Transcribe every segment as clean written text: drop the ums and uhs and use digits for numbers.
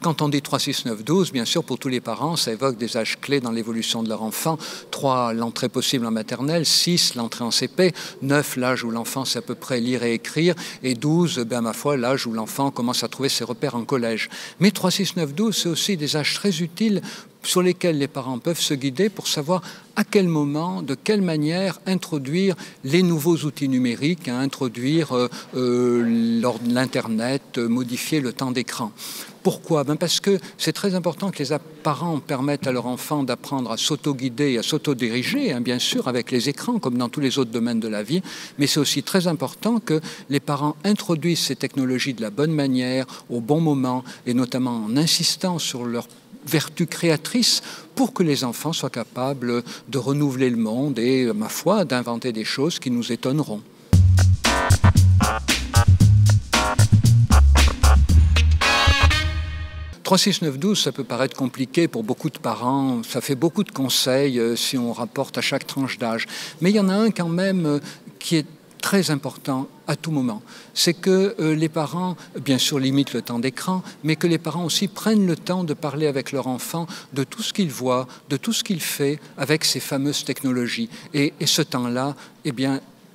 quand on dit 3, 6, 9, 12, bien sûr, pour tous les parents, ça évoque des âges clés dans l'évolution de leur enfant. 3, l'entrée possible en maternelle. 6, l'entrée en CP. 9, l'âge où l'enfant sait à peu près lire et écrire. Et 12, ma foi, l'âge où l'enfant commence à trouver ses repères en collège. Mais 3, 6, 9, 12, c'est aussi des âges très utiles sur lesquels les parents peuvent se guider pour savoir à quel moment, de quelle manière introduire les nouveaux outils numériques, introduire l'Internet, modifier le temps d'écran. Pourquoi? Parce que c'est très important que les parents permettent à leur enfant d'apprendre à s'auto-guider et à s'auto-diriger, bien sûr, avec les écrans, comme dans tous les autres domaines de la vie. Mais c'est aussi très important que les parents introduisent ces technologies de la bonne manière, au bon moment, et notamment en insistant sur leur vertu créatrice pour que les enfants soient capables de renouveler le monde et, ma foi, d'inventer des choses qui nous étonneront. « 3, 6, 9, 12 », ça peut paraître compliqué pour beaucoup de parents, ça fait beaucoup de conseils si on rapporte à chaque tranche d'âge. Mais il y en a un quand même qui est très important à tout moment. C'est que les parents, bien sûr, limitent le temps d'écran, mais que les parents aussi prennent le temps de parler avec leur enfant de tout ce qu'il voit, de tout ce qu'il fait avec ces fameuses technologies. Et ce temps-là,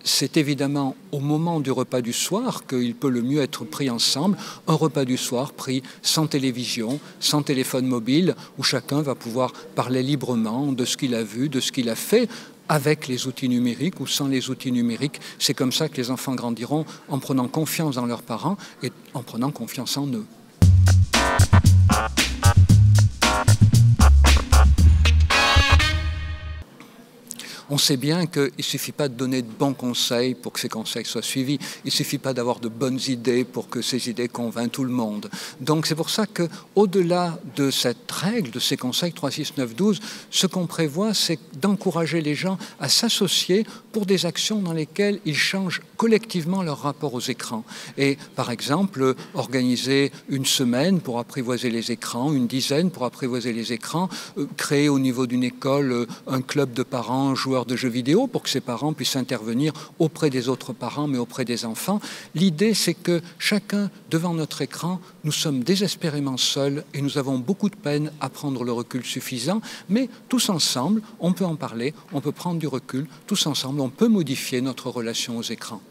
c'est évidemment au moment du repas du soir qu'il peut le mieux être pris ensemble, un repas du soir pris sans télévision, sans téléphone mobile, où chacun va pouvoir parler librement de ce qu'il a vu, de ce qu'il a fait, avec les outils numériques ou sans les outils numériques. C'est comme ça que les enfants grandiront, en prenant confiance dans leurs parents et en prenant confiance en eux. On sait bien qu'il ne suffit pas de donner de bons conseils pour que ces conseils soient suivis. Il ne suffit pas d'avoir de bonnes idées pour que ces idées convainquent tout le monde. Donc c'est pour ça qu'au-delà de cette règle, de ces conseils 3, 6, 9, 12, ce qu'on prévoit, c'est d'encourager les gens à s'associer pour des actions dans lesquelles ils changent collectivement leur rapport aux écrans. Et par exemple, organiser une semaine pour apprivoiser les écrans, une dizaine pour apprivoiser les écrans, créer au niveau d'une école un club de parents joueurs de jeux vidéo pour que ces parents puissent intervenir auprès des autres parents, mais auprès des enfants. L'idée, c'est que chacun, devant notre écran, nous sommes désespérément seuls et nous avons beaucoup de peine à prendre le recul suffisant, mais tous ensemble, on peut en parler, on peut prendre du recul, tous ensemble, on peut modifier notre relation aux écrans.